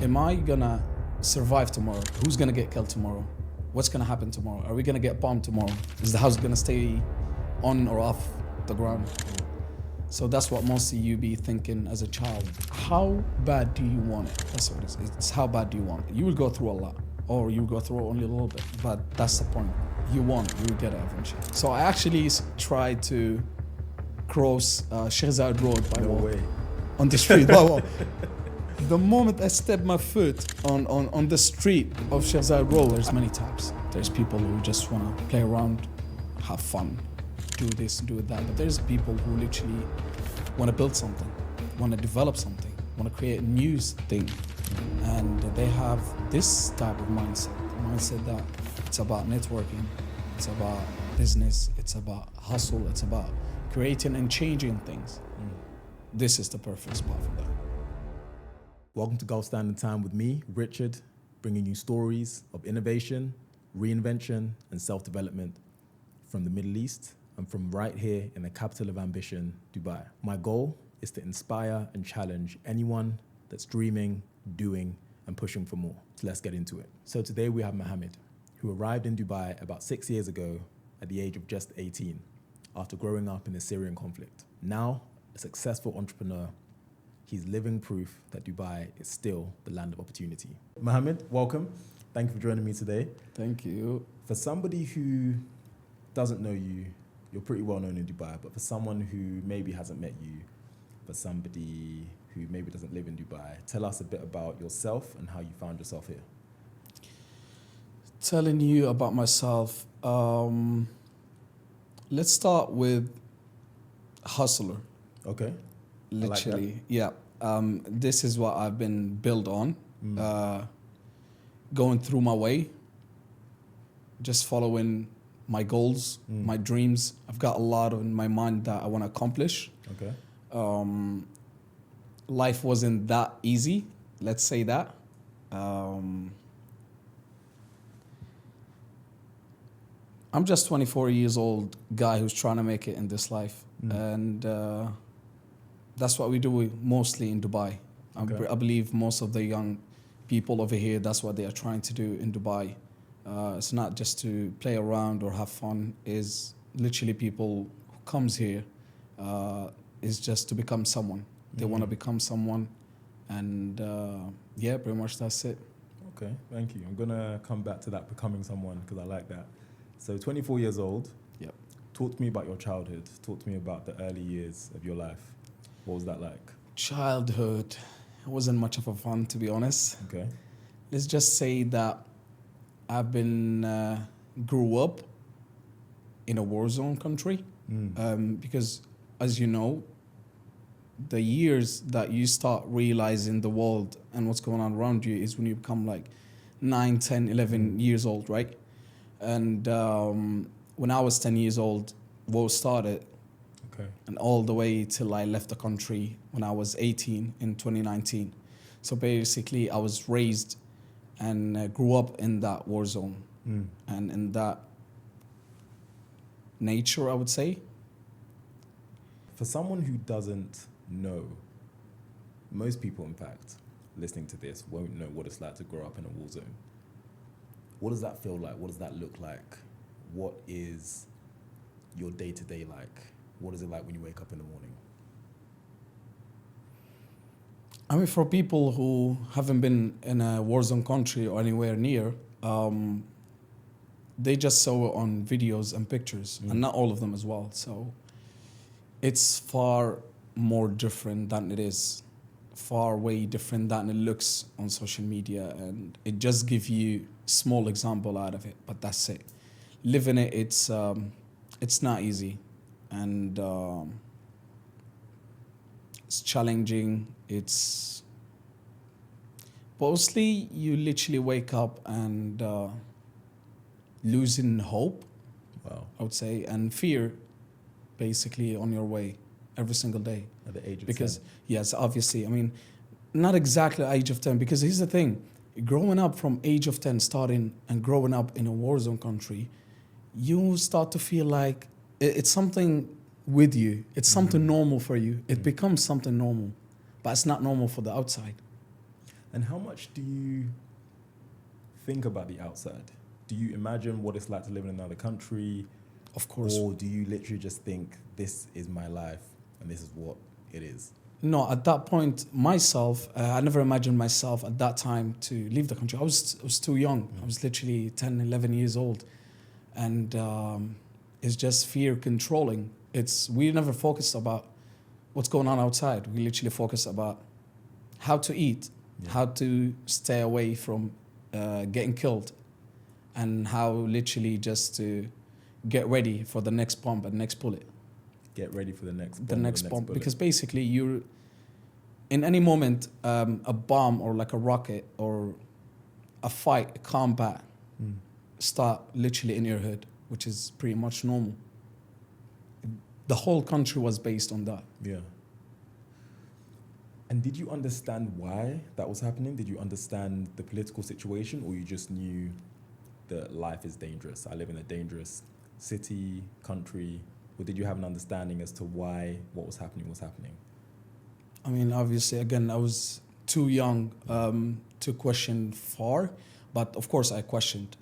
am I gonna survive tomorrow? Who's gonna get killed tomorrow? What's gonna happen tomorrow? Are we gonna get bombed tomorrow? Is the house gonna stay on or off the ground? So that's what mostly you be thinking as a child. How bad do you want it? That's what it is. It's how bad do you want it? You will go through a lot, or you will go through only a little bit, but that's the point. You want it, you will get it eventually. So I actually tried to cross Sheikh Zayed Road by walk on the street. by walk. The moment I step my foot on the street of Sheikh Zayed Road, there's many types. There's people who just want to play around, have fun, do this, do that. But there's people who literally want to build something, want to develop something, want to create a new thing. And they have this type of mindset, the mindset that it's about networking, it's about business, it's about hustle, it's about creating and changing things. This is the perfect spot for that. Welcome to Gulf Standard Time with me, Richard, bringing you stories of innovation, reinvention, and self-development from the Middle East and from right here in the capital of ambition, Dubai. My goal is to inspire and challenge anyone that's dreaming, doing, and pushing for more. So let's get into it. So today we have Mohammed, who arrived in Dubai about 6 years ago at the age of just 18, after growing up in the Syrian conflict. Now, a successful entrepreneur, he's living proof that Dubai is still the land of opportunity. Mohammed, welcome. Thank you for joining me today. Thank you. For somebody who doesn't know you, you're pretty well known in Dubai, but for someone who maybe hasn't met you, for somebody who maybe doesn't live in Dubai, tell us a bit about yourself and how you found yourself here. Telling you about myself, let's start with hustler. Okay. Literally, yeah. This is what I've been built on. Going through my way, just following my goals, my dreams. I've got a lot in my mind that I want to accomplish. Okay. Life wasn't that easy, let's say that. I'm just 24 years old guy who's trying to make it in this life. And that's what we do mostly in Dubai. Okay. I believe most of the young people over here, that's what they are trying to do in Dubai. It's not just to play around or have fun. It's literally people who comes here is just to become someone. They want to become someone, and yeah, pretty much that's it. Okay, thank you. I'm gonna come back to that becoming someone because I like that. So 24 years old. Yep. Talk to me about your childhood. Talk to me about the early years of your life. What was that like? Childhood, it wasn't much of a fun, to be honest. Okay. Let's just say that I've been grew up in a warzone country because, as you know, the years that you start realizing the world and what's going on around you is when you become like 9, 10, 11 years old, right? And when I was 10 years old, war started. Okay. And all the way till I left the country when I was 18 in 2019. So basically, I was raised and grew up in that war zone and in that nature, I would say. For someone who doesn't know, most people, in fact, listening to this won't know what it's like to grow up in a war zone. What does that feel like? What does that look like? What is your day-to-day like? What is it like when you wake up in the morning? I mean, for people who haven't been in a war zone country or anywhere near, they just saw it on videos and pictures, and not all of them as well. So it's far more different than it is, far way different than it looks on social media, and it just gives you small example out of it, but that's it. Living it, it's not easy, and it's challenging. It's mostly you literally wake up and losing hope, Wow. I would say, and fear basically on your way every single day. At the age of Because 10. yes, obviously, I mean, not exactly age of 10, because here's the thing, growing up from age of 10, starting and growing up in a war zone country, you start to feel like it's something with you. It's something normal for you. It becomes something normal, but it's not normal for the outside. And how much do you think about the outside? Do you imagine what it's like to live in another country? Of course. Or do you literally just think this is my life and this is what it is? No, at that point, myself, I never imagined myself at that time to leave the country. I was too young. I was literally 10, 11 years old. And it's just fear controlling. We never focused about what's going on outside. We literally focus about how to eat, how to stay away from getting killed, and how literally just to get ready for the next bomb and next bullet. Get ready for the next bomb. The next bomb. Because basically you're, in any moment, a bomb or like a rocket or a fight, a combat, start literally in your head, which is pretty much normal. The whole country was based on that. Yeah. And did you understand why that was happening? Did you understand the political situation, or you just knew that life is dangerous? I live in a dangerous city, country. Or did you have an understanding as to why what was happening was happening? I mean, obviously, again, I was too young to question far, but of course I questioned,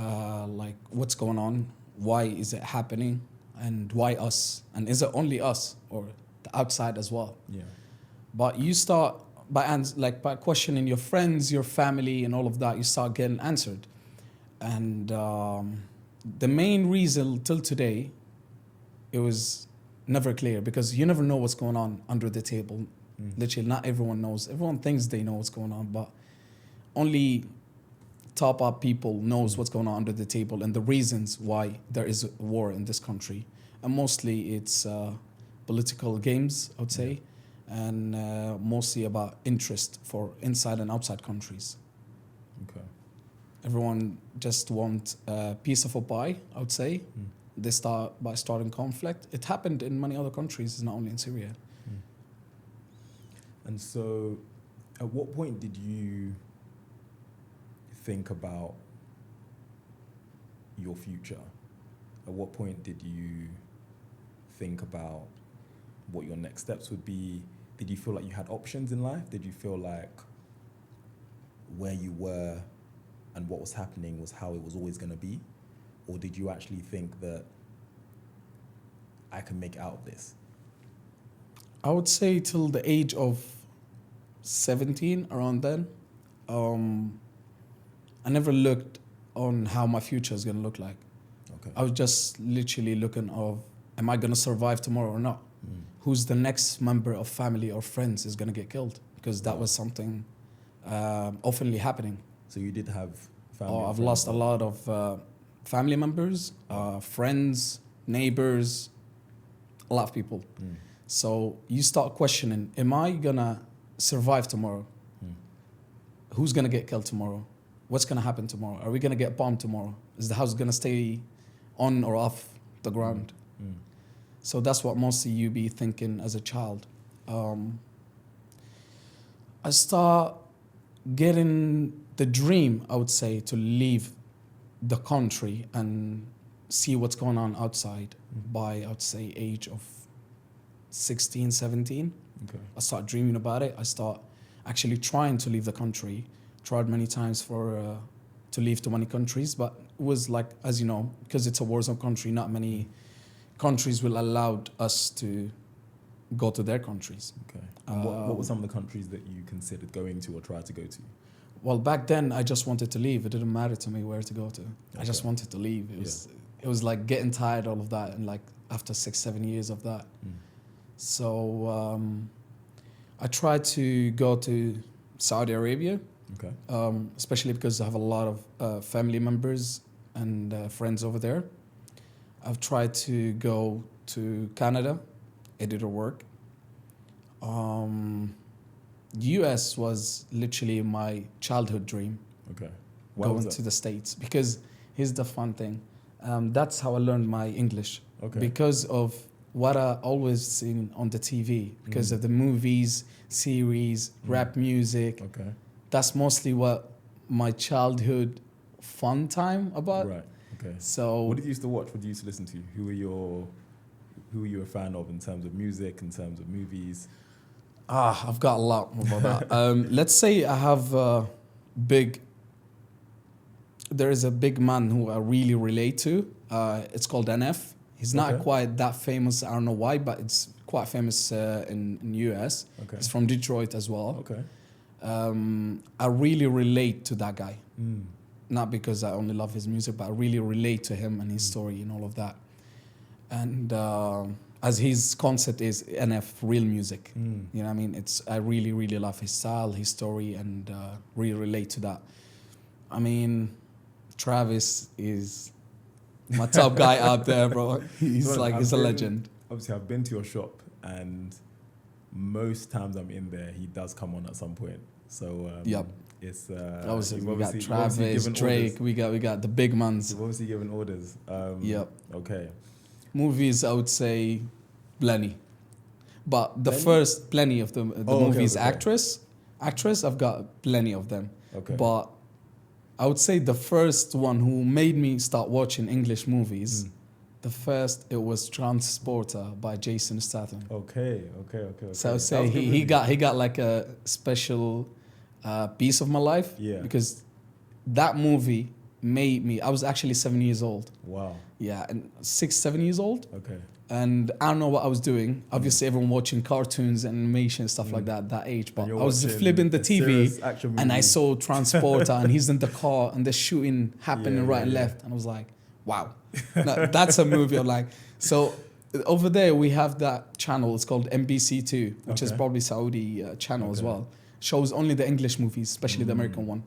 like, what's going on? Why is it happening? And why us? And is it only us or the outside as well? Yeah. But you start by questioning your friends, your family, and all of that. You start getting answered, and the main reason till today, it was never clear, because you never know what's going on under the table. Literally, not everyone knows. Everyone thinks they know what's going on, but only top up people knows what's going on under the table and the reasons why there is a war in this country. And mostly it's political games, I would say, and mostly about interest for inside and outside countries. Okay. Everyone just wants a piece of a pie, I would say. They start by starting conflict. It happened in many other countries, not only in Syria. And so, at what point did you think about your future? At what point did you think about what your next steps would be? Did you feel like you had options in life? Did you feel like where you were and what was happening was how it was always going to be? Or did you actually think that I can make it out of this? I would say till the age of 17, around then, I never looked on how my future is going to look like. Okay. I was just literally looking of, am I going to survive tomorrow or not? Who's the next member of family or friends is going to get killed? Because that was something oftenly happening. So you did have family? I've lost a lot of family members, friends, neighbors, a lot of people. So you start questioning, am I going to survive tomorrow? Who's going to get killed tomorrow? What's going to happen tomorrow? Are we going to get bombed tomorrow? Is the house going to stay on or off the ground? So that's what mostly you be thinking as a child. I start getting the dream, I would say, to leave the country and see what's going on outside by, I would say, age of 16, 17. Okay. I start dreaming about it. I start actually trying to leave the country. Tried many times to leave to many countries, but it was like, as you know, because it's a warzone country, not many countries will allow us to go to their countries. Okay. And what were some of the countries that you considered going to or tried to go to? Well, back then I just wanted to leave. It didn't matter to me where to go to. Okay. I just wanted to leave. It was like getting tired of all of that, and like after 6-7 years of that. So I tried to go to Saudi Arabia. Okay. Especially because I have a lot of family members and friends over there. I've tried to go to Canada, editor work. US was literally my childhood dream. Okay. Going to the States, because here's the fun thing. That's how I learned my English. Okay. Because of what I always seen on the TV, because of the movies, series, rap music. Okay. That's mostly what my childhood fun time about. Right. Okay. So what did you used to watch? What did you used to listen to? Who were you a fan of in terms of music, in terms of movies? I've got a lot about that. Let's say I have big. There is a big man who I really relate to. It's called NF. He's not Okay. quite that famous. I don't know why, but it's quite famous in US. Okay. He's from Detroit as well. Okay. I really relate to that guy. Mm. Not because I only love his music, but I really relate to him and his Mm. story and all of that. And as his concept is NF, real music. Mm. You know what I mean? I really, really love his style, his story, and really relate to that. I mean, Travis is my top guy out there, bro. He's Well, like, he's a legend. Obviously, I've been to your shop, and most times I'm in there, he does come on at some point. So Yep. it's Obviously, you've we got obviously Travis, given Drake, orders. we got the big mans. You've obviously given orders. Yep. Okay. Movies, I would say plenty. But the Plenty? first plenty of the Oh, okay, movies, okay. actress, I've got plenty of them. Okay. But I would say the first one who made me start watching English movies, Mm. the first, it was Transporter by Jason Statham. Okay. So I would That say was a good he movie. got like a special piece of my life. Yeah. Because that movie made me, I was actually 7 years old. Wow. Yeah, and 6, 7 years old. Okay. And I don't know what I was doing. Obviously, everyone watching cartoons, animation, stuff like Mm. that age. But And I was just watching flipping the a TV serious action and I movie. saw Transporter and he's in the car and the shooting happening Yeah, right and yeah. left. And I was like, wow, no, that's a movie. I'm like, so over there we have that channel. It's called MBC2, which is Okay. probably Saudi channel as Okay. well. Shows only the English movies, especially the American one.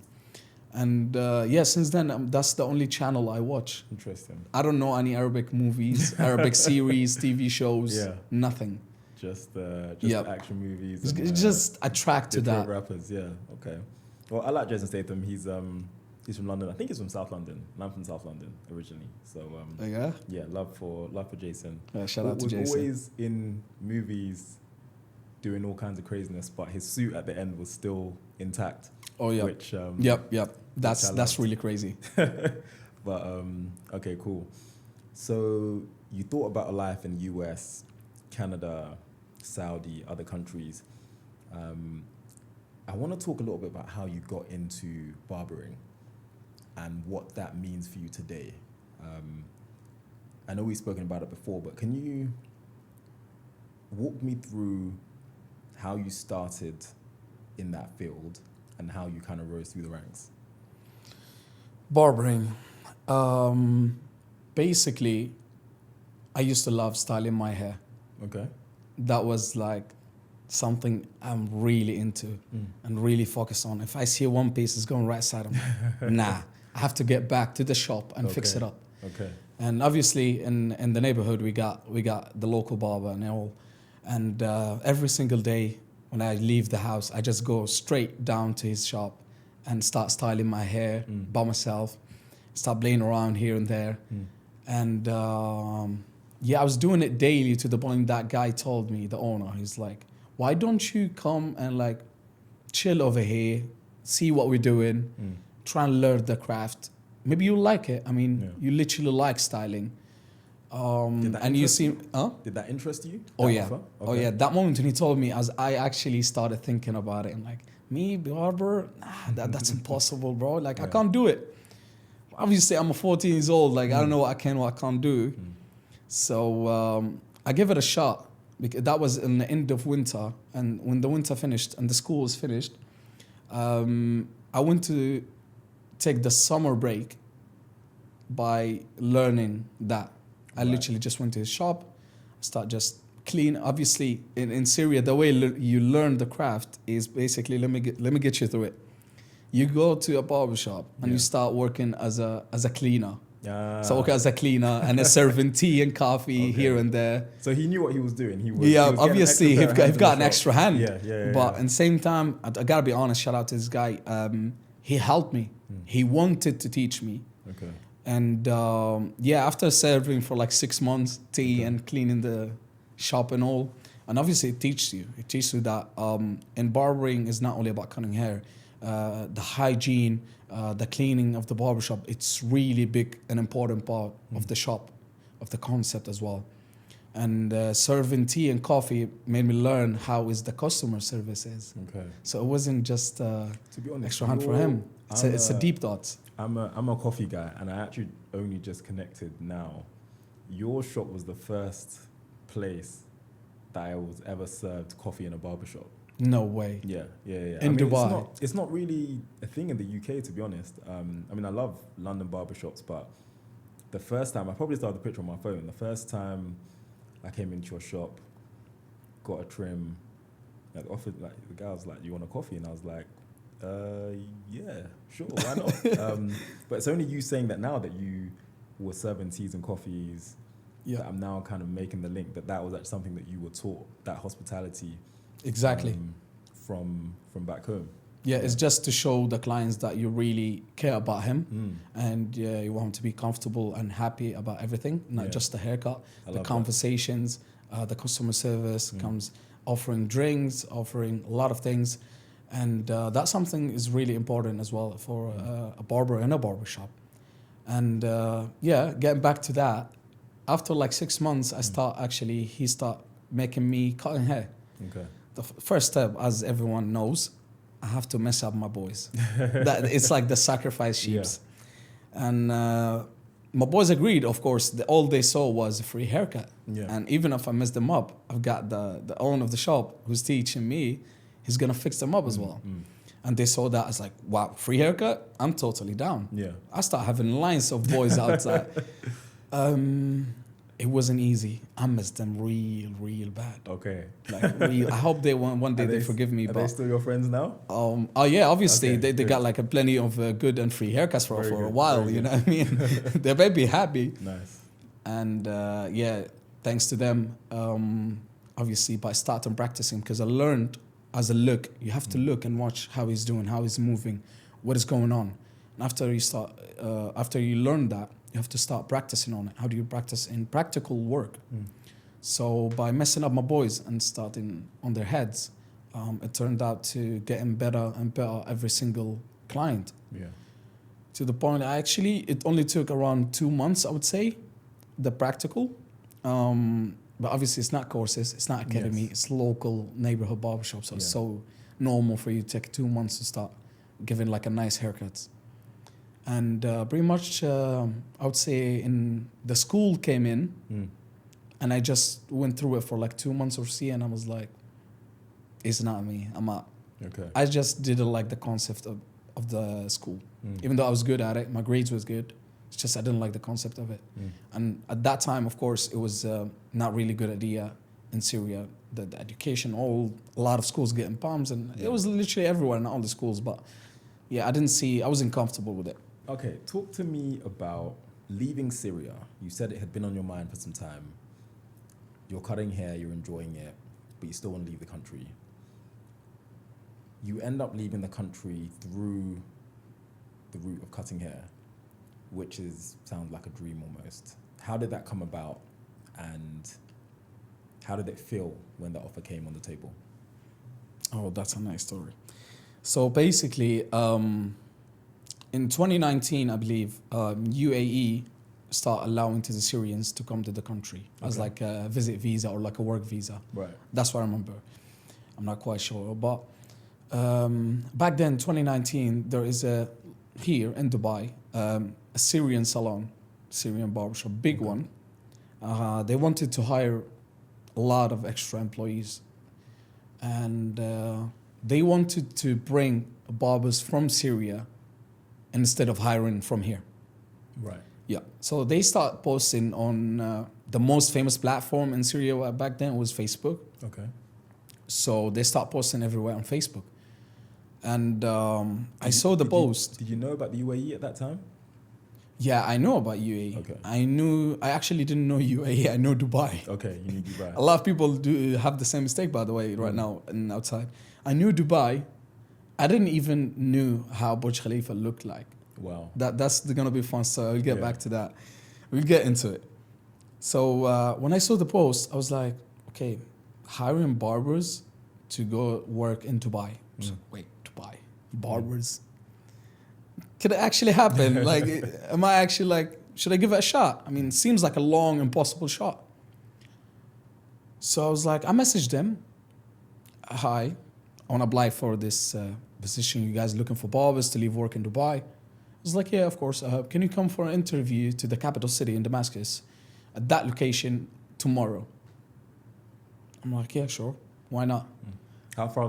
And yeah, since then, that's the only channel I watch. Interesting. I don't know any Arabic movies, Arabic series, TV shows, Yeah. nothing. Just Yep. action movies. It's and, just attract to Detroit that. rappers. Yeah. Okay. Well, I like Jason Statham. He's from London. I think he's from South London. And I'm from South London originally. So Yeah. yeah, love for Jason. Shout out to Was Jason. always in movies doing all kinds of craziness, but his suit at the end was still intact. Oh yeah. Which Yep. I That's loved. really crazy. But okay, cool. So you thought about a life in US, Canada, Saudi, other countries. I want to talk a little bit about how you got into barbering and what that means for you today. I know we've spoken about it before, but can you walk me through how you started in that field and how you kind of rose through the ranks? Barbering. Basically, I used to love styling my hair. Okay. That was like something I'm really into and really focused on. If I see one piece is going right side, I'm like, nah, I have to get back to the shop and fix Okay. it up. Okay. And obviously, in the neighborhood, we got the local barber and all. And every single day when I leave the house, I just go straight down to his shop and start styling my hair by myself. Start playing around here and there. And yeah, I was doing it daily to the point that guy told me, the owner, he's like, why don't you come and like chill over here, see what we're doing, try and learn the craft. Maybe you like it. I mean, Yeah. you literally like styling. Did that And you interest seem, huh? Did that interest you? Oh that yeah. offer? Oh Okay. yeah. That moment when he told me, as I actually started thinking about it, I'm like, me, barber? Nah, that's impossible, bro. Like, I Yeah. can't do it. Obviously, I'm 14 years old. Like, I don't know what I can, what I can't do. So I gave it a shot. Because that was in the end of winter. And when the winter finished and the school was finished, I went to take the summer break by learning that. I Right. literally just went to his shop, start just clean. Obviously, in Syria, the way you learn the craft is basically, let me get you through it. You go to a barbershop and Yeah. you start working as a cleaner. Ah. So work as a cleaner and serving tea and coffee Okay. here and there. So he knew what he was doing. He was. Yeah, he was getting obviously an extra pair of he've got an hands in the extra shop. hand. Yeah. But at the same time, I gotta be honest. Shout out to this guy. He helped me. He wanted to teach me. Okay. And yeah, after serving for like 6 months, tea and cleaning the shop and all, and obviously it teaches you. It teaches you that in barbering is not only about cutting hair, the hygiene, the cleaning of the barbershop. It's really big and important part of the shop, of the concept as well. And serving tea and coffee made me learn how is the customer service is. Okay. So it wasn't just To be honest, extra hand for him. It's a deep thought. I'm a coffee guy, and I actually only just connected now. Your shop was the first place that I was ever served coffee in a barbershop. No way. Yeah. In Dubai. It's not really a thing in the UK, to be honest. I mean, I love London barbershops, but the first time, I probably still have the picture on my phone. The first time I came into your shop, got a trim, like offered, like the guy was like, "You want a coffee?" And I was like, "Yeah, sure, why not?" But it's only you saying that now that you were serving teas and coffees. Yeah. That I'm now kind of making the link that was actually something that you were taught, that hospitality. Exactly. From back home. Yeah, it's just to show the clients that you really care about him and you want him to be comfortable and happy about everything, not just the haircut, the conversations, the customer service comes offering drinks, offering a lot of things. And that's something is really important as well for a barber in a barbershop. And getting back to that, after like 6 months, he start making me cutting hair. Okay. The first step, as everyone knows, I have to mess up my boys. It's like the sacrifice sheeps. Yeah. And my boys agreed, of course. All they saw was a free haircut. Yeah. And even if I mess them up, I've got the owner of the shop who's teaching me, he's going to fix them up as well. And they saw that as like, wow, free haircut? I'm totally down. Yeah. I start having lines of boys outside. It wasn't easy. I missed them real bad. Okay. Like real. I hope one day they forgive me. Are they still your friends now? Oh yeah, obviously they got like a plenty of good and free haircuts for a while. You know what I mean? They may be happy. Nice. And thanks to them, obviously by starting practicing, because I learned as a look, you have to look and watch how he's doing, how he's moving, what is going on. And after you learn that, you have to start practicing on it. How do you practice in practical work? So by messing up my boys and starting on their heads, it turned out to getting better and better every single client. Yeah. To the point, it only took around 2 months, I would say, the practical. But obviously it's not courses, it's not academy, it's local neighborhood barbershops. So it's so normal for you to take 2 months to start giving like a nice haircut. And pretty much, I would say the school came in and I just went through it for like 2 months or so, and I was like, it's not me, I'm out. Okay. I just didn't like the concept of the school. Even though I was good at it, my grades was good. It's just I didn't like the concept of it. And at that time, of course, it was not really good idea in Syria. The education, a lot of schools getting palms, and it was literally everywhere in all the schools. But yeah, I wasn't comfortable with it. Okay, talk to me about leaving Syria. You said it had been on your mind for some time. You're cutting hair, you're enjoying it, but you still want to leave the country. You end up leaving the country through the route of cutting hair, which sounds like a dream almost. How did that come about, and how did it feel when the offer came on the table? Oh, that's a nice story. So basically, in 2019, I believe, UAE start allowing to the Syrians to come to the country as like a visit visa or like a work visa. Right. That's what I remember. I'm not quite sure. But back then, 2019, there is here in Dubai, a Syrian salon, Syrian barbershop, big one. They wanted to hire a lot of extra employees. And they wanted to bring barbers from Syria instead of hiring from here. Right. Yeah. So they start posting on the most famous platform in Syria back then was Facebook. Okay. So they start posting everywhere on Facebook. And I saw the post. Did you know about the UAE at that time? Yeah, I know about UAE. Okay. I actually didn't know UAE. I know Dubai. Okay, you knew Dubai. A lot of people do have the same mistake, by the way, right now and outside. I knew Dubai. I didn't even knew how Burj Khalifa looked like. Wow. That's gonna be fun. So I'll get back to that. We'll get into it. So when I saw the post, I was like, okay, hiring barbers to go work in Dubai. I was like, wait, Dubai, barbers? Could it actually happen? Like, am I actually like, should I give it a shot? I mean, it seems like a long, impossible shot. So I was like, I messaged them. Hi, I want to apply for this position. You guys looking for barbers to leave work in Dubai? I was like, yeah, of course. Can you come for an interview to the capital city in Damascus at that location tomorrow? I'm like, yeah, sure. Why not? How far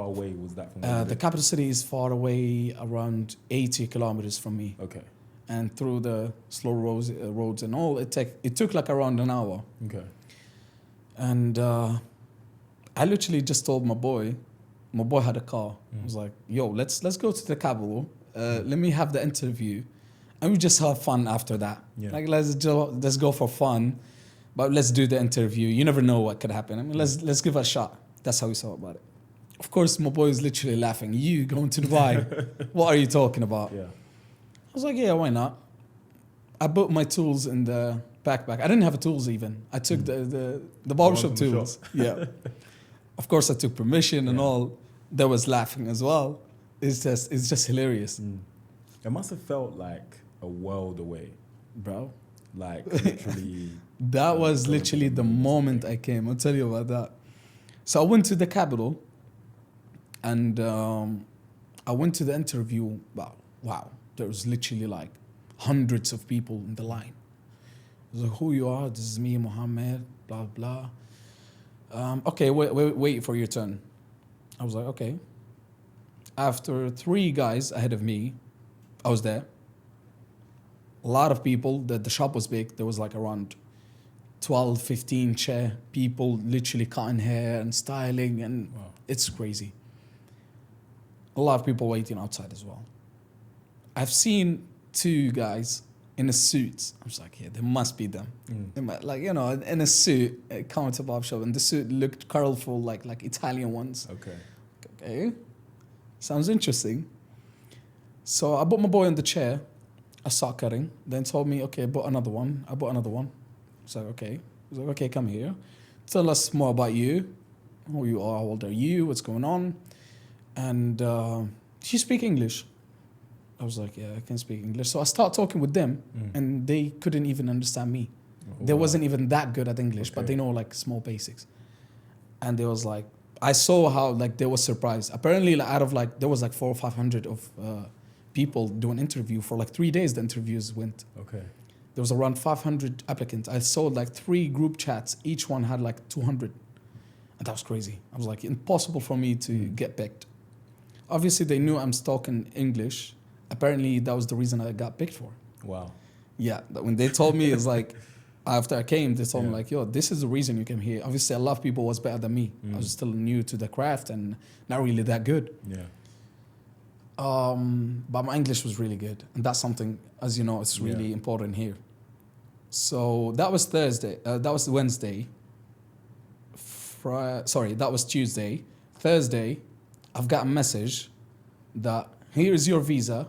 away was that from? The capital city is far away, around 80 kilometers from me. Okay. And through the slow roads and all, it took like around an hour. Okay. And I literally just told my boy had a car. I was like, yo, let's go to the capital. Let me have the interview. And we just have fun after that. Yeah. Like, let's go for fun, but let's do the interview. You never know what could happen. I mean, let's give it a shot. That's how we thought about it. Of course, my boy is literally laughing. You going to Dubai? What are you talking about? Yeah. I was like, yeah, why not? I put my tools in the backpack. I didn't have tools even. I took the barbershop tools. Yeah. Of course, I took permission and all. They was laughing as well. It's just hilarious. It must have felt like a world away. Bro. Like literally. That was literally the moment I came. I'll tell you about that. So I went to the capital and I went to the interview. Wow. There was literally like hundreds of people in the line. I was like, who you are? This is me, Mohammed, blah, blah. Okay, wait for your turn. I was like, okay. After 3 guys ahead of me, I was there. A lot of people, the shop was big. There was like around 12, 15 chair people literally cutting hair and styling, and it's crazy. A lot of people waiting outside as well. I've seen 2 guys in a suit. I was like, yeah, there must be them. Like, you know, in a suit, coming to a barbershop, and the suit looked colorful, like Italian ones. Okay. Sounds interesting. So I brought my boy on the chair. I started cutting. Then told me, okay, I bought another one. I was like, okay. He was like, okay, come here. Tell us more about you. Who you are, how old are you, what's going on? And do you speak English? I was like, yeah, I can speak English. So I started talking with them, and they couldn't even understand me. They wasn't even that good at English, but they know like small basics. And they was like, I saw how like they were surprised. Apparently, like, out of like there was like 400 or 500 of people doing interview for like 3 days. The interviews went. Okay. There was around 500 applicants. I saw like 3 group chats. Each one had like 200, and that was crazy. I was like, impossible for me to get picked. Obviously, they knew I'm talking English. Apparently, that was the reason I got picked for. Wow. Yeah, when they told me, it's like, after I came, they told me like, yo, this is the reason you came here. Obviously, a lot of people was better than me. I was still new to the craft and not really that good. Yeah. But my English was really good. And that's something, as you know, it's really important here. So that was Thursday. That was Wednesday. That was Tuesday. Thursday, I've got a message that here is your visa.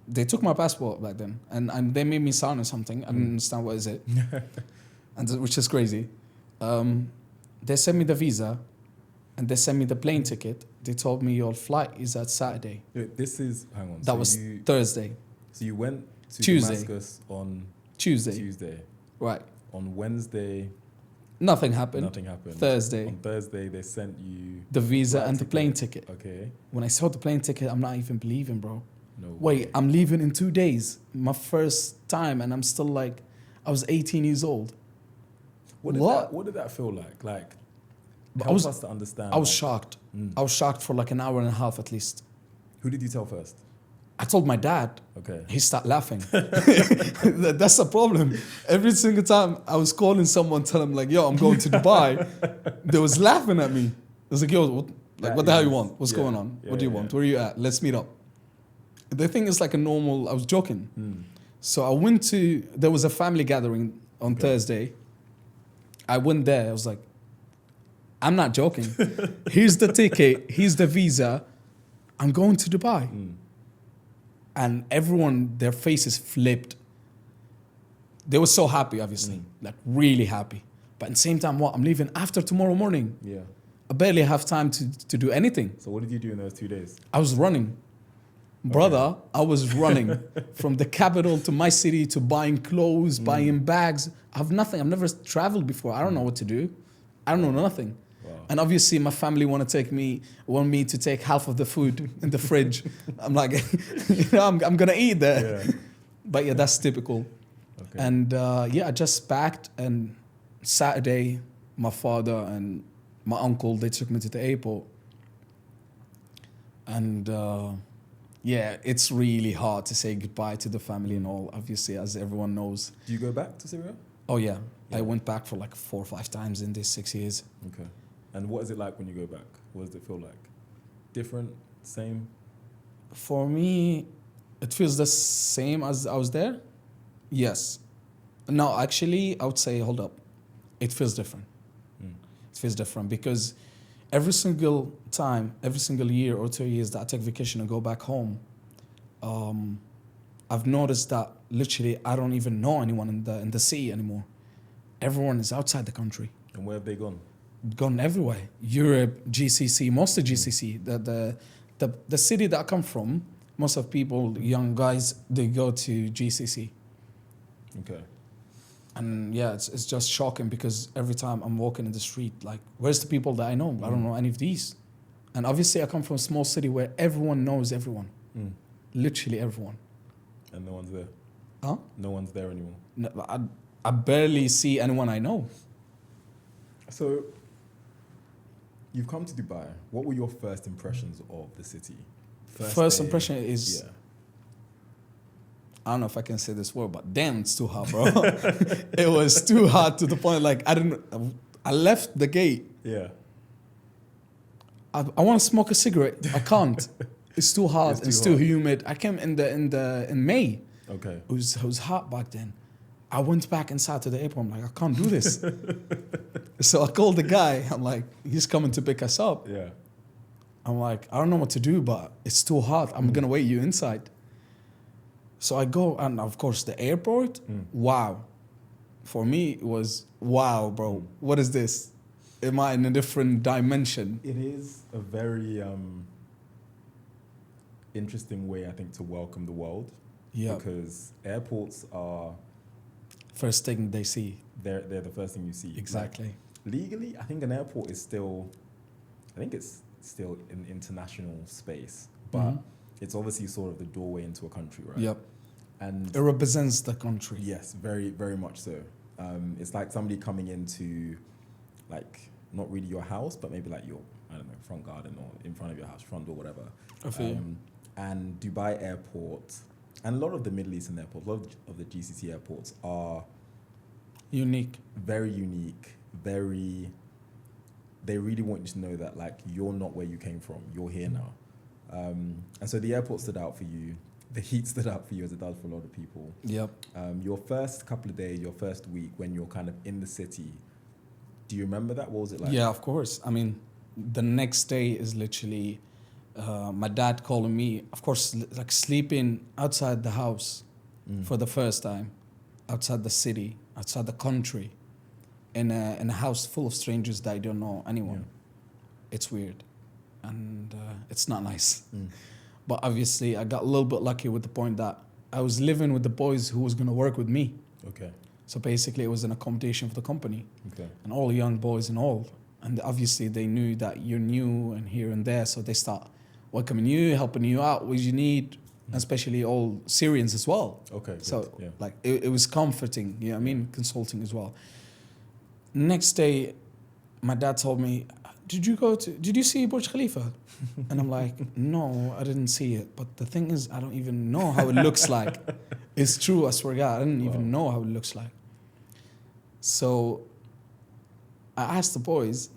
They took my passport back then, and they made me sign or something. I didn't understand what is it, which is crazy. They sent me the visa, and they sent me the plane ticket. They told me your flight is at Saturday. This is, hang on. That was Thursday. So you went to Tuesday. Damascus on Tuesday. Right. On Wednesday, Nothing happened. Thursday. On Thursday, they sent you the visa and the plane ticket. Okay. When I saw the plane ticket, I'm not even believing, bro. No Wait, way. I'm leaving in 2 days. My first time, and I'm still like, I was 18 years old. What did that feel like? Like, help us to understand. I was shocked. I was shocked for like an hour and a half at least. Who did you tell first? I told my dad. Okay. He started laughing. That's the problem. Every single time I was calling someone, tell him like, yo, I'm going to Dubai. They was laughing at me. I was like, yo, what the hell you want? What's going on? What do you want? Where are you at? Let's meet up. The thing is like a normal, I was joking. So I went there was a family gathering on Thursday. I went there. I was like, I'm not joking. Here's the ticket. Here's the visa. I'm going to Dubai. And everyone, their faces flipped. They were so happy, obviously, like really happy. But at the same time, I'm leaving after tomorrow morning. Yeah. I barely have time to do anything. So what did you do in those 2 days? I was running. Brother, I was running from the capital to my city to buying clothes, buying bags. I have nothing. I've never traveled before. I don't know what to do. I don't know nothing. Wow. And obviously my family want me to take half of the food in the fridge. I'm like, I'm gonna eat there. Yeah. But yeah, that's typical. Okay. And I just packed, and Saturday, my father and my uncle, they took me to the airport. And it's really hard to say goodbye to the family and all, obviously, as everyone knows. Do you go back to Syria? Oh yeah, Yeah. I went back for like 4 or 5 times in these 6 years. Okay. And what is it like when you go back? What does it feel like? Different? Same? For me, it feels the same as I was there. Yes. No, actually, I would say, hold up. It feels different. It feels different because every single time, every single year or 2 years that I take vacation and go back home, I've noticed that literally I don't even know anyone in the city anymore. Everyone is outside the country. And where have they gone? Gone everywhere. Europe, GCC, mostly GCC. The city that I come from, most of people, young guys, they go to GCC. Okay. And yeah, it's just shocking because every time I'm walking in the street, like, where's the people that I know? I don't know any of these. And obviously I come from a small city where everyone knows everyone. Literally everyone. And no one's there? Huh? No one's there anymore? No, I barely see anyone I know. So, you've come to Dubai. What were your first impressions of the city? First day? impression is, Yeah. I don't know if I can say this word, but damn, it's too hot, bro. It was too hot to the point, like, I left the gate. Yeah. I want to smoke a cigarette. I can't. It's too hot. It's too humid. I came in May. Okay. It was hot back then. I went back inside to the airport. I'm like, I can't do this. So I called the guy. I'm like, he's coming to pick us up. Yeah. I'm like, I don't know what to do, but it's too hot. I'm gonna wait you inside. So I go, and of course the airport. Wow, for me it was wow, bro. What is this? Am I in a different dimension? It is a very interesting way, I think, to welcome the world. Yeah. Because airports are First thing they see. they're the first thing you see. Exactly. Like, legally, I think an airport is still, I think it's still an international space, but it's obviously sort of the doorway into a country, right? Yep. And It represents the country. yes, very, very much so. It's like somebody coming into, like, not really your house, but maybe like your, I don't know, front garden or in front of your house, front door, whatever. I feel you. And Dubai airport, and a lot of the Middle Eastern airports, a lot of the GCC airports are Unique. very unique, they really want you to know that, like, you're not where you came from, you're here now. And so the airport stood out for you. The heat stood out for you, as it does for a lot of people. Yep. Your first couple of days, your first week, when you're kind of in the city, do you remember that? What was it like? Yeah, of course. I mean, the next day is literally my dad calling me, of course, like sleeping outside the house for the first time, outside the city, outside the country, in a house full of strangers that I don't know anyone. Yeah. It's weird, and it's not nice. But obviously, I got a little bit lucky with the point that I was living with the boys who was going to work with me. Okay. So basically, it was an accommodation for the company. Okay. And all young boys and all. And obviously, they knew that you're new and here and there. So they start welcoming you, helping you out, what you need, especially all Syrians as well. Okay. Good. So yeah. like it was comforting, you know what I mean? Consulting as well. Next day, my dad told me, did you see Burj Khalifa? And I'm like, no, I didn't see it. But the thing is, I don't even know how it looks like. It's true, I swear to God, I didn't even know how it looks like. So I asked the boys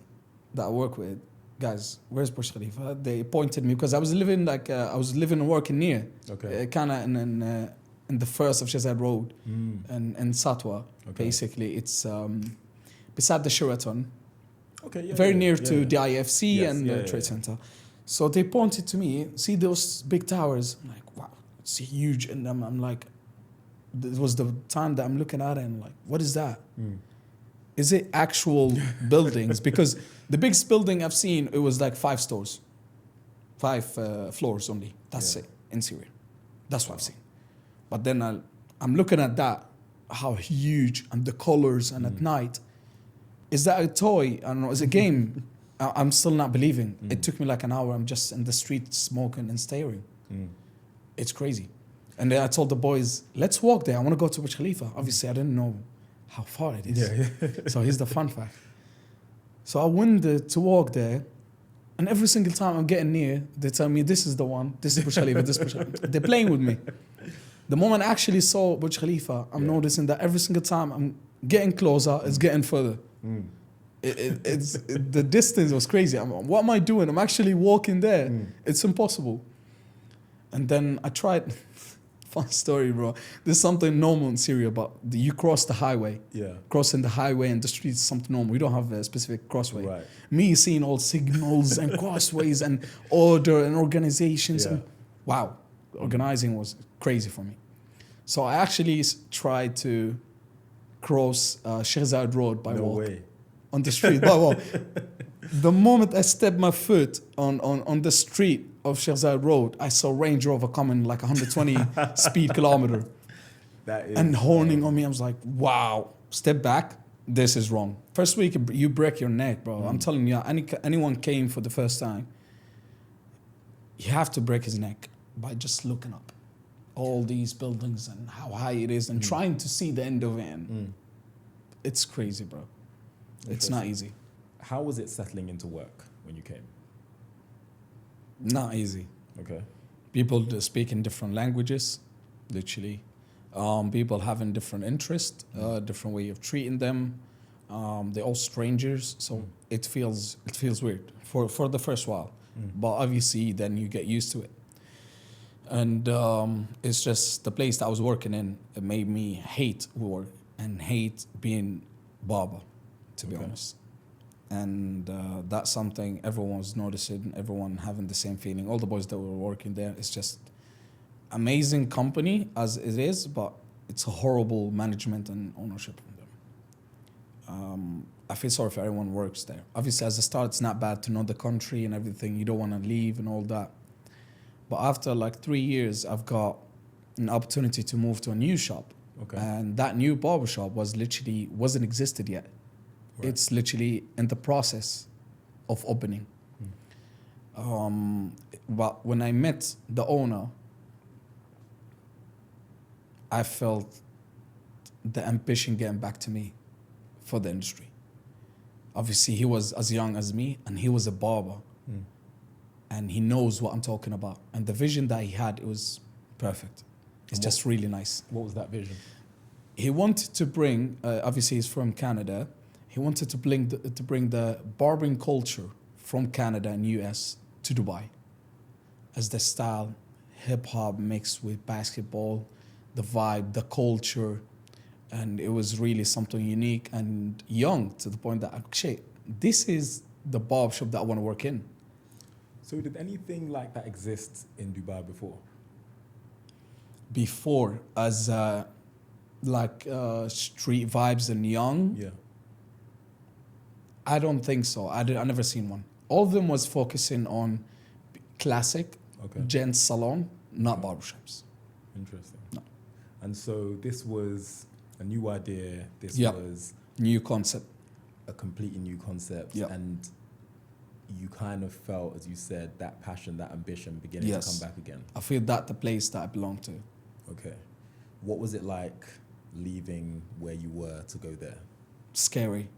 that I work with, guys, where's Burj Khalifa? They pointed me because I was living and working near, Okay. kind of in the first of Shazad Road, and Satwa. Okay. Basically, it's beside the Sheraton, Okay. Yeah. very yeah, near yeah, to yeah. the IFC Yes, and yeah, the yeah, Trade yeah. Center. So they pointed to me, see those big towers? I'm like, wow, it's huge. And I'm like, it was the time that I'm looking at it and I'm like, what is that? Is it actual buildings? Because the biggest building I've seen, it was like 5 stores, 5 floors only. That's Yeah. it in Syria. That's what I've seen. But then I'm looking at that, how huge and the colors and at night, is that a toy? I don't know. Is it a game? I'm still not believing. It took me like an hour. I'm just in the street smoking and staring. It's crazy. And then I told the boys, let's walk there. I want to go to Burj Khalifa. Obviously, I didn't know how far it is. So here's the fun fact. So I went to walk there. And every single time I'm getting near, they tell me, this is the one. This is Burj Khalifa. This is Burj Khalifa. They're playing with me. The moment I actually saw Burj Khalifa, I'm noticing that every single time I'm getting closer, it's getting further. The distance was crazy. What am I doing? I'm actually walking there. It's impossible. And then I tried. Fun story, bro. There's something normal in Syria, but you cross the highway. Yeah. Crossing the highway and the streets is something normal. We don't have a specific crossway. Right. Me seeing all signals and crossways and order and organizations. Yeah. And wow, organizing was crazy for me. So I actually tried to cross Sheikh Zayed Road by walk. Way. On the street by walk. The moment I stepped my foot on the street of Sheikh Zayed Road, I saw Range Rover coming like 120 speed kilometer and horning on me. I was like, wow, step back. This is wrong. First week, you break your neck, bro. I'm telling you, anyone came for the first time, you have to break his neck by just looking up all these buildings and how high it is and trying to see the end of it. And it's crazy, bro. It's not easy. How was it settling into work when you came? Not easy. Okay. People speak in different languages, literally. People having different interests, different way of treating them. They're all strangers, so it feels weird for the first while. But obviously, then you get used to it. And it's just the place that I was working in. It made me hate work and hate being barber, to be honest. And that's something everyone was noticing, everyone having the same feeling. All the boys that were working there, it's just amazing company as it is, but it's a horrible management and ownership from them. I feel sorry for everyone who works there. Obviously, as a start, it's not bad to know the country and everything. You don't want to leave and all that. But after like 3 years, I've got an opportunity to move to a new shop. Okay. And that new barbershop wasn't existed yet. Right. It's literally in the process of opening. But when I met the owner, I felt the ambition getting back to me for the industry. Obviously, he was as young as me, and he was a barber. And he knows what I'm talking about. And the vision that he had, it was perfect. It's just really nice. What was that vision? He wanted to bring, obviously he's from Canada, he wanted to bring the barbering culture from Canada and US to Dubai. As the style, hip hop mixed with basketball, the vibe, the culture, and it was really something unique and young to the point that, shit, this is the barbershop that I want to work in. So did anything like that exist in Dubai before? Before, as street vibes and young? Yeah. I don't think so. I never seen one. All of them was focusing on classic, gents salon, not barbershops. Interesting. No. And so this was a new idea. This was new concept. A completely new concept. Yep. And you kind of felt, as you said, that passion, that ambition beginning to come back again. I feel that the place that I belong to. Okay. What was it like leaving where you were to go there? Scary.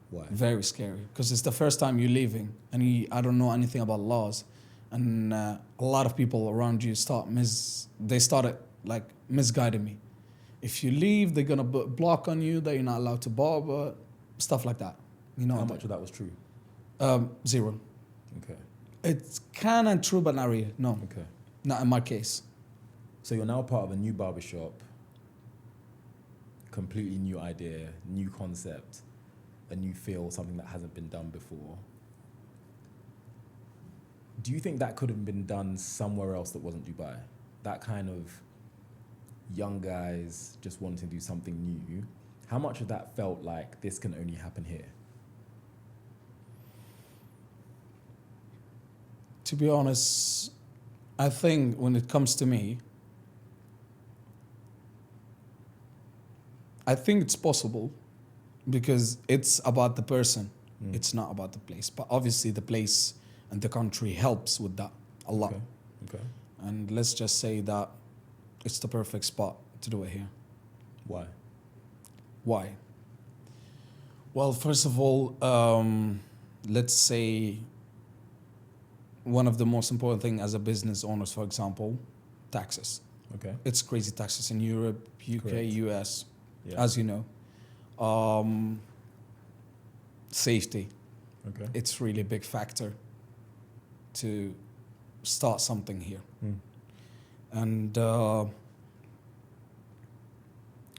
Why? Very scary. Because it's the first time you're leaving and I don't know anything about laws. And a lot of people around you started like misguiding me. If you leave, they're going to block on you, that you're not allowed to barber, stuff like that. You know. How much of that was true? 0. Okay. It's kind of true, but not really. No. Okay. Not in my case. So you're now part of a new barbershop, completely new idea, new concept, a new feel, something that hasn't been done before. Do you think that could have been done somewhere else that wasn't Dubai? That kind of young guys just wanting to do something new. How much of that felt like this can only happen here? To be honest, I think when it comes to me, I think it's possible, because it's about the person. It's not about the place. But obviously the place and the country helps with that a lot. Okay. And let's just say that it's the perfect spot to do it here. Why? Why? Well, first of all, let's say one of the most important thing as a business owners, for example, taxes. Okay. It's crazy taxes in Europe, UK, Correct. US, Yeah. as you know. Safety. Okay. It's really a big factor to start something here. And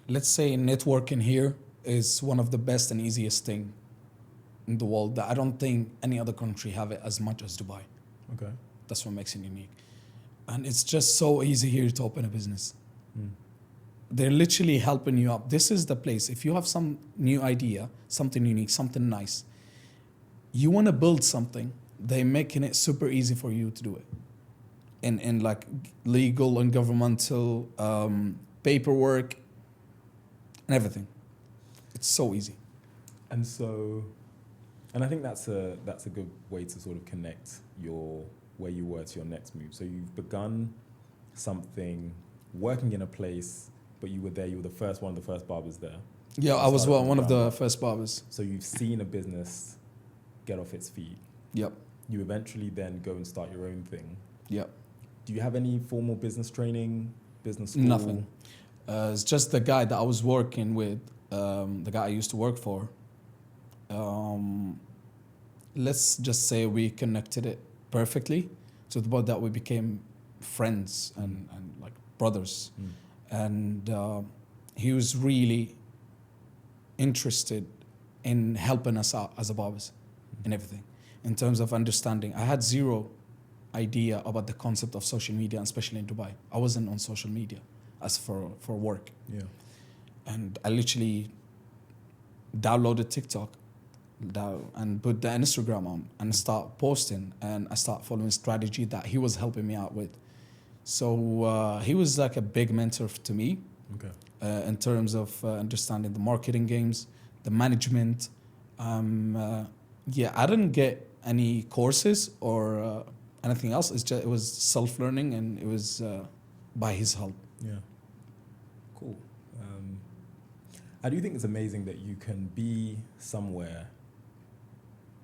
let's say networking here is one of the best and easiest thing in the world that I don't think any other country have it as much as Dubai. Okay. That's what makes it unique. And it's just so easy here to open a business. They're literally helping you up. This is the place. If you have some new idea, something unique, something nice, you want to build something, they're making it super easy for you to do it. In like legal and governmental paperwork and everything. It's so easy. And so, and I think that's a good way to sort of connect where you were to your next move. So you've begun something, working in a place, but you were there. You were one of the first barbers there. Yeah, I was Started from one of the ground up. first barbers. So you've seen a business get off its feet. Yep. You eventually then go and start your own thing. Yep. Do you have any formal business training, business school? Nothing. It's just the guy that I was working with, the guy I used to work for. Let's just say we connected it perfectly, to the point that we became friends and like brothers. And he was really interested in helping us out as a barbers and everything. In terms of understanding, I had zero idea about the concept of social media, and especially in Dubai. I wasn't on social media as for work. Yeah. And I literally downloaded TikTok and put the Instagram on and start posting, and I start following strategy that he was helping me out with. So he was like a big mentor to me. Okay. In terms of understanding the marketing games, the management. Yeah, I didn't get any courses or anything else. It was self-learning, and it was by his help. Yeah. Cool. I do think it's amazing that you can be somewhere,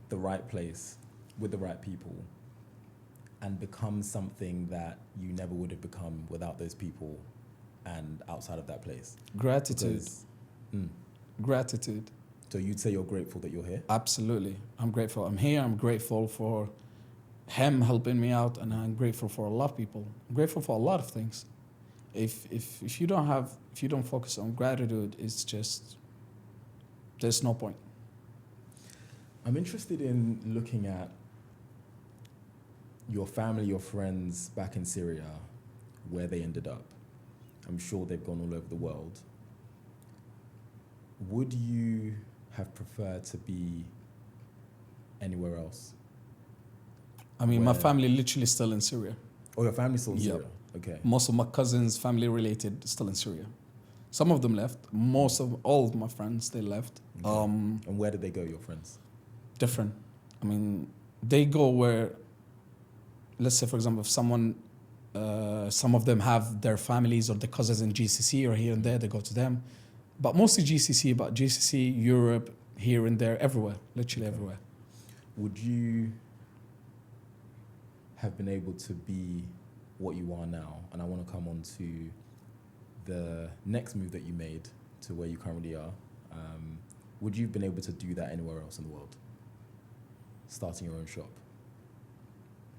the right place, with the right people, and become something that you never would have become without those people and outside of that place. Gratitude. Because- Gratitude. So you'd say you're grateful that you're here? Absolutely. I'm grateful. I'm here. I'm grateful for him helping me out, and I'm grateful for a lot of people. I'm grateful for a lot of things. If you don't focus on gratitude, it's just, there's no point. I'm interested in looking at your family, your friends back in Syria, where they ended up. I'm sure they've gone all over the world. Would you have preferred to be anywhere else? I mean, my Where- family literally still in Syria. Oh, your family's still in Yep. Syria? Okay. Most of my cousins, family related, still in Syria. Some of them left. All of my friends, they left. Okay. And where did they go, your friends? Different. I mean, they go where, let's say, for example, if some of them have their families or their cousins in GCC or here and there, they go to them. But mostly GCC, Europe, here and there, everywhere, literally everywhere. Would you have been able to be what you are now? And I want to come on to the next move that you made to where you currently are. Would you have been able to do that anywhere else in the world? Starting your own shop?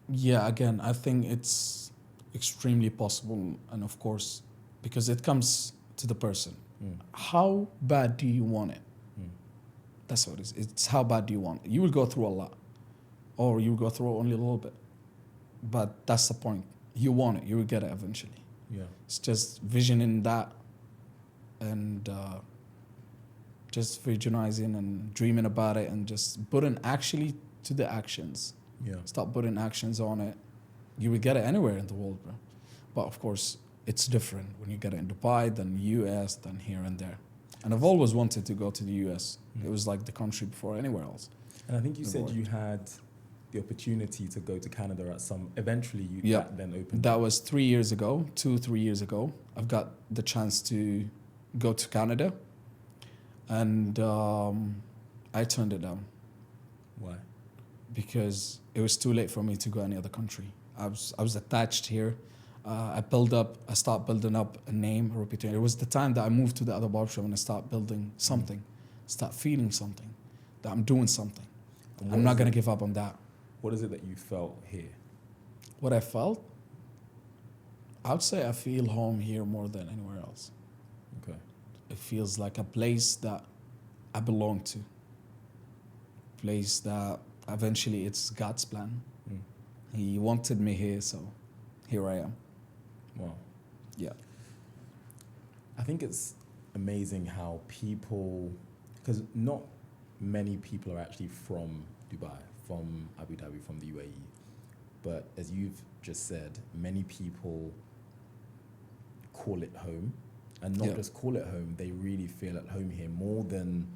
Yeah, again, I think it's extremely possible. And of course, because it comes to the person. How bad do you want it? That's what it is. It's how bad do you want it? You will go through a lot, or you will go through only a little bit. But that's the point. You want it, you will get it eventually. Yeah. It's just visioning that and just visualizing and dreaming about it and just putting actually to the actions. Yeah. Start putting actions on it. You will get it anywhere in the world, bro. But of course, it's different when you get it in Dubai, than US, than here and there. And I've always wanted to go to the US. It was like the country before anywhere else. And I think you I've said worked. you had the opportunity to go to Canada at some. Eventually, Yeah. that then opened. That was 3 years ago, 3 years ago. I've got the chance to go to Canada, and I turned it down Why? because it was too late for me to go any other country. I was attached here. I started building up a name, a reputation. It was the time that I moved to the other barbershop and I start building something, start feeling something, that I'm doing something. And I'm not gonna give up on that. What is it that you felt here? What I felt, I would say I feel home here more than anywhere else. Okay. It feels like a place that I belong to. Place that eventually it's God's plan. Mm. He wanted me here, so here I am. Wow. Yeah. I think it's amazing how people, because not many people are actually from Dubai, from Abu Dhabi, from the UAE. But as you've just said, many people call it home. And not Yeah. just call it home, they really feel at home here more than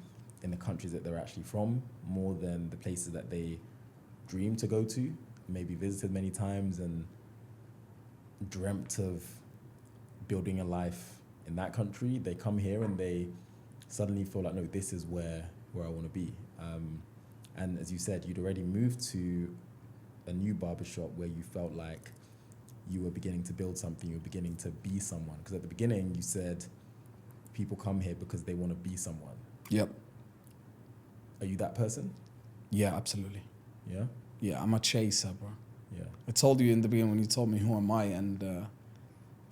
in the countries that they're actually from, more than the places that they dream to go to, maybe visited many times and dreamt of building a life in that country. They come here and they suddenly feel like, no, this is where I want to be. And as you said, you'd already moved to a new barbershop where you felt like you were beginning to build something, you were beginning to be someone. Because at the beginning you said people come here because they want to be someone. Yep. Are you that person? Yeah, absolutely. Yeah? Yeah, I'm a chaser, bro. Yeah. I told you in the beginning when you told me who am I, and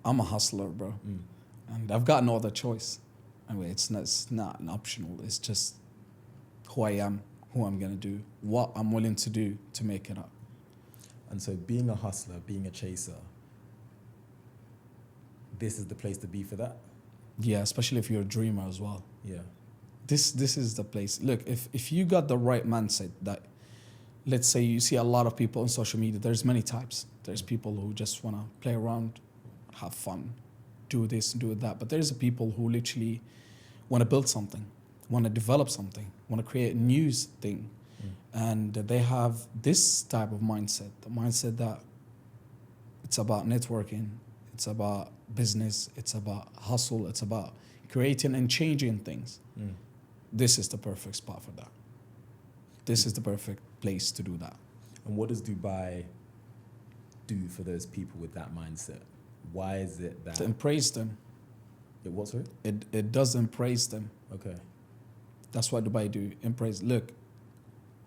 I'm a hustler, bro. Mm. And I've got no other choice. Anyway, it's not an optional. It's just who I am, who I'm gonna do, what I'm willing to do to make it up. And so being a hustler, being a chaser, this is the place to be for that? Yeah, especially if you're a dreamer as well. Yeah. This is the place. Look, if you got the right mindset, that let's say you see a lot of people on social media, there's many types. There's people who just want to play around, have fun, do this and do that. But there's people who literally want to build something, want to develop something, want to create a new thing. And they have this type of mindset, the mindset that it's about networking, it's about business, it's about hustle, it's about creating and changing things. Mm. This is the perfect spot for that. This is the perfect place to do that. And what does Dubai do for those people with that mindset? Why is it that... To embrace them. It what, sorry? It does embrace them. Okay. That's what Dubai do. Embrace. Look,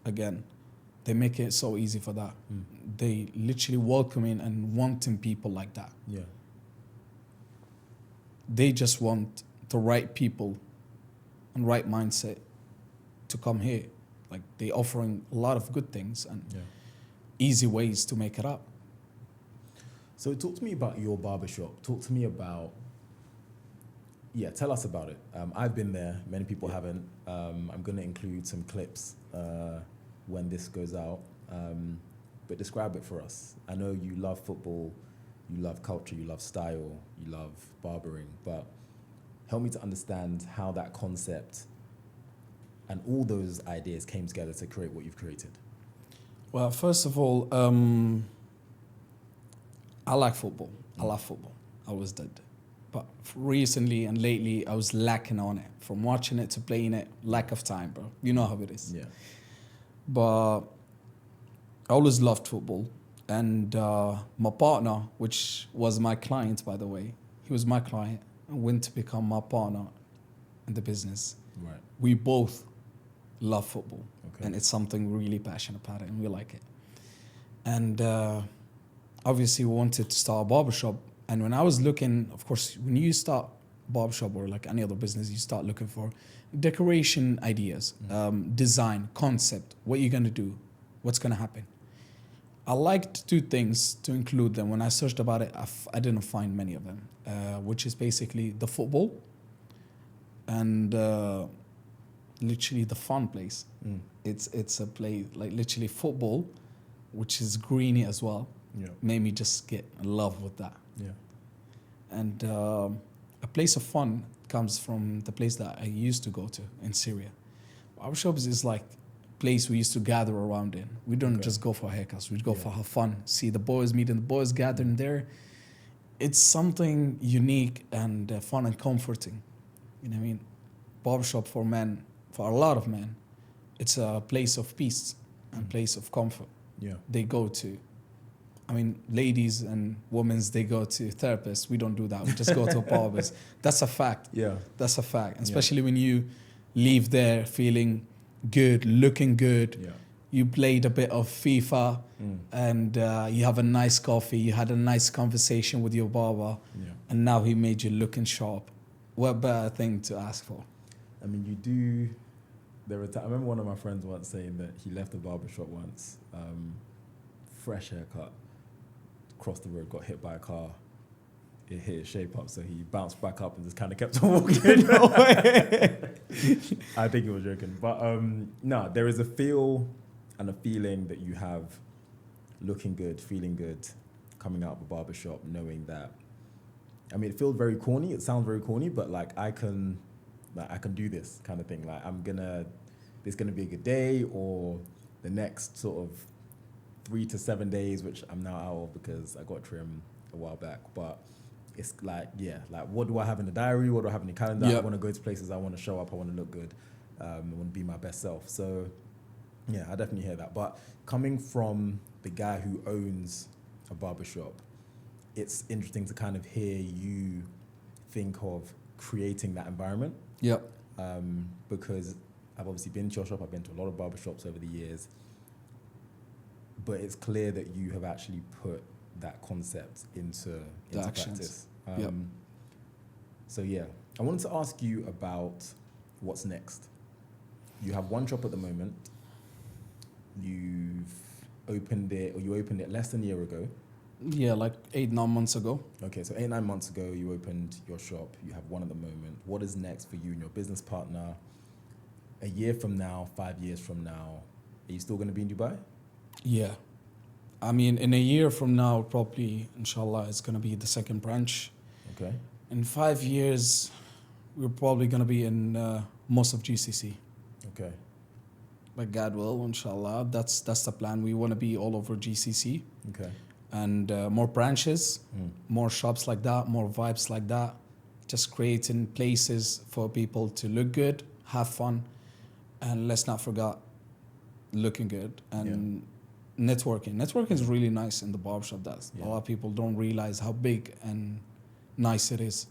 again, they make it so easy for that. Mm. They literally welcoming and wanting people like that. Yeah. They just want the right people and right mindset to come here. Like they offering a lot of good things and Yeah. easy ways to make it up. So talk to me about your barbershop. Talk to me about... Yeah, tell us about it. I've been there. Many people haven't. I'm going to include some clips when this goes out. But describe it for us. I know you love football, you love culture, you love style, you love barbering, but help me to understand how that concept and all those ideas came together to create what you've created. Well, first of all, I like football. I love football. I always did. But recently and lately, I was lacking on it. From watching it to playing it, lack of time, bro. You know how it is. Yeah. But I always loved football. And my partner, which was my client, by the way, he was my client and went to become my partner in the business. Right. We both love football. Okay. And it's something really passionate about it, and we like it. And obviously, we wanted to start a barbershop. And when I was looking, of course, when you start barbershop or like any other business, you start looking for decoration ideas, design, concept, what you're going to do, what's going to happen. I liked two things to include them. When I searched about it, I didn't find many of them, which is basically the football and literally the fun place. Mm. It's a place like literally football, which is greeny as well. Yeah. Made me just get in love with that. Yeah. And a place of fun comes from the place that I used to go to in Syria. Barbershops is like place we used to gather around in. We don't just go for haircuts. We'd go for have fun, see the boys, meeting the boys, gathering there. It's something unique and fun and comforting. You know what I mean? Barbershop for men, for a lot of men, it's a place of peace and place of comfort. Yeah. They go to, I mean, ladies and women, they go to therapists. We don't do that. We just go to barbers. That's a fact. Yeah. That's a fact. Especially when you leave there feeling good, looking good. Yeah. You played a bit of FIFA and you have a nice coffee. You had a nice conversation with your barber. Yeah. And now he made you looking sharp. What better thing to ask for? I mean, you do. I remember one of my friends once saying that he left the barbershop once, fresh haircut, crossed the road, got hit by a car. It hit his shape up, so he bounced back up and just kind of kept on walking. No way. I think he was joking, but no, there is a feel and a feeling that you have, looking good, feeling good, coming out of a barbershop, knowing that. I mean, it feels very corny. It sounds very corny, but like I can do this kind of thing. Like it's gonna be a good day, or the next sort of 3 to 7 days, which I'm now out of because I got trim a while back. But it's like, what do I have in the diary? What do I have in the calendar? I want to go to places. I want to show up. I want to look good. I want to be my best self. So yeah, I definitely hear that. But coming from the guy who owns a barbershop, it's interesting to kind of hear you think of creating that environment. Yeah. Because I've obviously been to your shop. I've been to a lot of barbershops over the years. But it's clear that you have actually put that concept into practice. So yeah, I wanted to ask you about what's next. You have one shop at the moment. You opened it less than a year ago. Yeah, like 8-9 months ago. Okay, so 8-9 months ago, you opened your shop. You have one at the moment. What is next for you and your business partner? A year from now, 5 years from now, are you still going to be in Dubai? Yeah. I mean, in a year from now, probably, inshallah, it's going to be the second branch. Okay. In 5 years, we're probably going to be in most of GCC. Okay. By God will, inshallah. That's the plan. We want to be all over GCC. Okay. And more branches, more shops like that, more vibes like that. Just creating places for people to look good, have fun, and let's not forget looking good and networking. Networking is really nice in the barbershop. A lot of people don't realize how big and nice it is.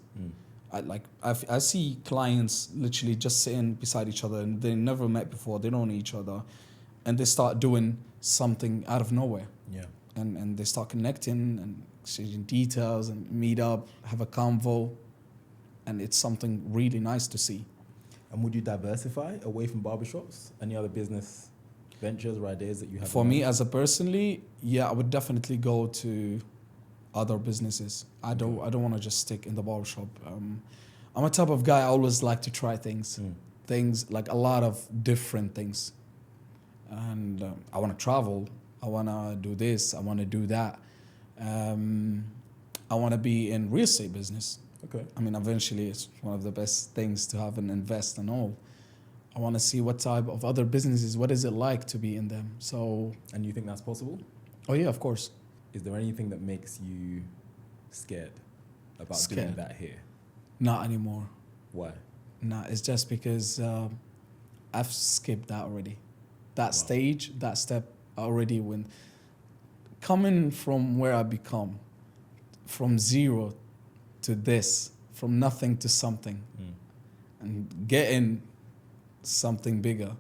I see clients literally just sitting beside each other and they never met before. They don't know each other, and they start doing something out of nowhere. Yeah. And they start connecting and exchanging details and meet up, have a convo, and it's something really nice to see. And would you diversify away from barbershops? Any other business ventures or ideas that you have? For me, as a personally, I would definitely go to other businesses. I don't want to just stick in the barbershop. I'm a type of guy, I always like to try things. Things, like a lot of different things. And I want to travel. I want to do this. I want to do that. I want to be in real estate business. Okay. I mean, eventually it's one of the best things to have and invest and all. I want to see what type of other businesses, what is it like to be in them. So. And you think that's possible? Oh yeah, of course. Is there anything that makes you scared about doing that here? Not anymore. Why? Nah, it's just because I've skipped that already. That stage, that step already, when coming from where I become, from zero to this, from nothing to something, and getting something bigger.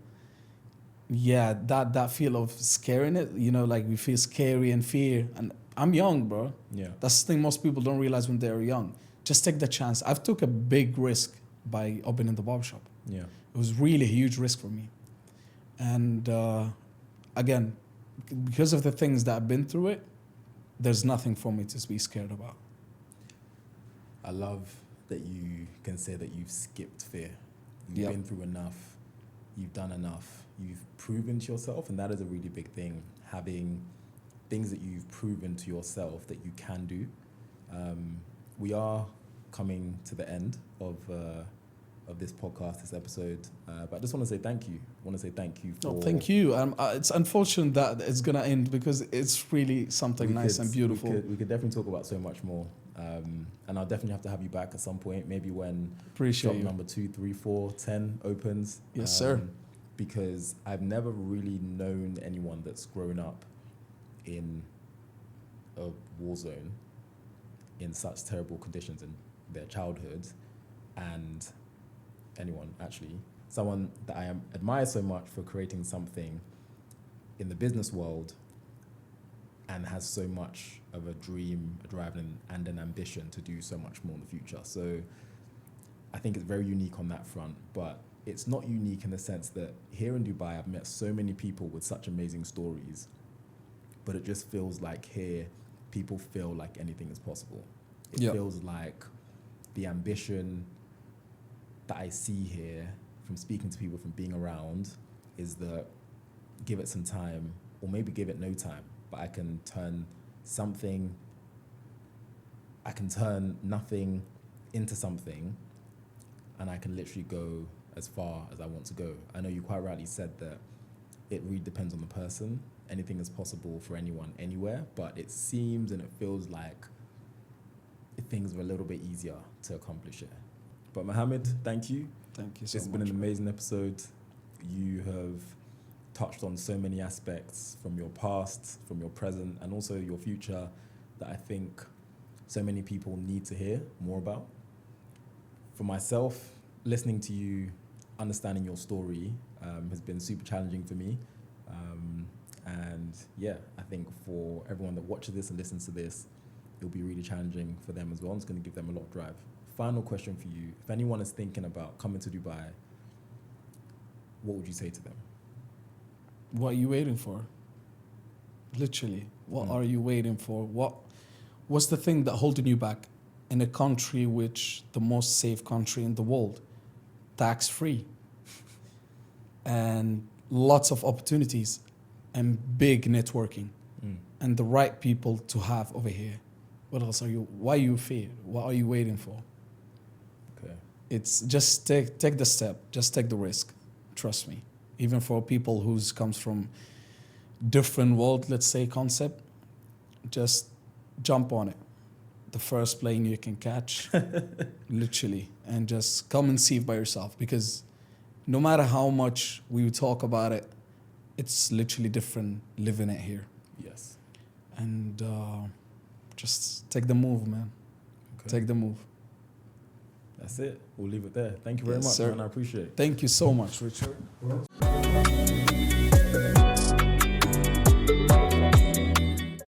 Yeah, that feel of scaring it, like we feel scary and fear. And I'm young, bro. Yeah. That's the thing most people don't realize when they're young. Just take the chance. I've took a big risk by opening the barbershop. Yeah. It was really a huge risk for me. And again, because of the things that I've been through it, there's nothing for me to be scared about. I love that you can say that you've skipped fear. You've been through enough. You've done enough. You've proven to yourself, and that is a really big thing, having things that you've proven to yourself that you can do. We are coming to the end of this podcast, this episode. But I just want to say thank you. I want to say thank you for... No, thank you. It's unfortunate that it's going to end because it's really something nice and beautiful. We could definitely talk about so much more. And I'll definitely have to have you back at some point, maybe when Appreciate shop you. number 2, 3, 4, 10 opens. Yes, sir. Because I've never really known anyone that's grown up in a war zone in such terrible conditions in their childhood, and someone that I admire so much for creating something in the business world and has so much of a dream, a drive, and an ambition to do so much more in the future. So I think it's very unique on that front, but it's not unique in the sense that here in Dubai, I've met so many people with such amazing stories, but it just feels like here, people feel like anything is possible. It feels like the ambition that I see here from speaking to people, from being around, is that give it some time, or maybe give it no time, but I can turn nothing into something, and I can literally go as far as I want to go. I know you quite rightly said that it really depends on the person. Anything is possible for anyone, anywhere, but it seems and it feels like things are a little bit easier to accomplish it. But Mohammed, thank you. Thank you so much. It's been an amazing episode. You have touched on so many aspects from your past, from your present, and also your future that I think so many people need to hear more about. For myself, listening to you, understanding your story has been super challenging for me. And yeah, I think for everyone that watches this and listens to this, it'll be really challenging for them as well. It's going to give them a lot of drive. Final question for you. If anyone is thinking about coming to Dubai, what would you say to them? What are you waiting for? Literally, what are you waiting for? What's the thing that holding you back in a country which the most safe country in the world, tax-free, and lots of opportunities and big networking and the right people to have over here? What else why are you fear? What are you waiting for? Okay. It's just take the step, just take the risk. Trust me. Even for people who comes from different world, let's say, concept, just jump on it. The first plane you can catch, literally, and just come and see it by yourself. Because no matter how much we talk about it, it's literally different living it here. Yes. And just take the move, man. Okay. Take the move. That's it. We'll leave it there. Thank you very much, sir. man. I appreciate it. Thank you so much, Richard.